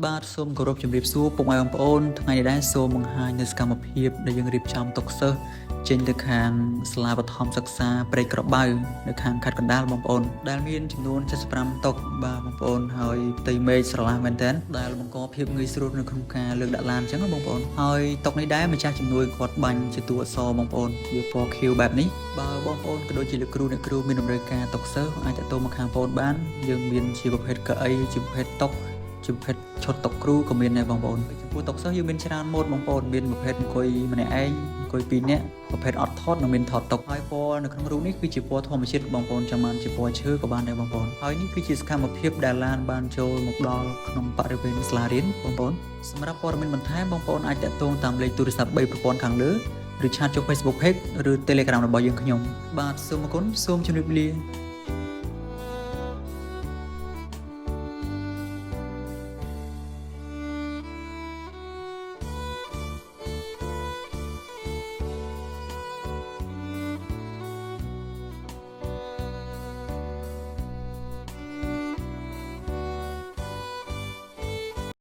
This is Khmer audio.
បាទសូមគោរពជំរាបសួរពុកម៉ែបងប្អូនថ្ងៃនេះដែរសូមបង្ហាញនូវសកម្មភាពដែលយើងរៀបចំតុសិស្សចេញទៅខាងសាលាបឋមសិក្សាព្រែកក្របៅនៅខាងខេត្តកណ្ដាលបងប្អូនដែលមានចំនួន75តុបាទបងប្អូនហើយផ្ទៃមេឃស្រឡះមែនទែនដែលបង្កភាពងាយស្រួលនៅក្នុងការលើកដាក់ឡានអញ្ចឹងបងប្អូនហើយតុនេះដែរម្ចាស់ជំនួយគាត់បាញ់ជាតួអក្សរបងប្អូនវាពណ៌ខៀវបែបនេះបើបងប្អូនក៏ដូចជាលោកគ្រូអ្នកគ្រូមានតម្រូវការតុសិស្សអាចទៅមកខាងបងប្អូនបានយើងមានជាប្រភេទកៅអីជាប្រភេទតុជាប្រភេទឈុតតុគ្រូក៏មានដែរបងប្អូនចំពោះតុសិស្សយើងមានច្រើនម៉ូដបងប្អូនមានប្រភេទអង្គុយម្នាក់ឯងអង្គុយ2នាក់ប្រភេទអត់ថតនិងមានថតតុហើយពណ៌នៅក្នុងរូបនេះគឺជាពណ៌ធម្មជាតិបងប្អូនចាំបានជាពណ៌ឈើក៏បានដែរបងប្អូនហើយនេះគឺជាសកម្មភាពដែលឡានបានចូលមកដល់ក្នុងបរិវេណសាលារៀនបងប្អូនសម្រាប់ព័ត៌មានបន្ថែមបងប្អូនអាចតាក់ទងតាមលេខទូរស័ព្ទ3ប្រព័ន្ធខាងលើឬឆាតចូល Facebook Page ឬ Telegram របស់យើងខ្ញុំបាទសូមអរគុណសូមជម្រាបលា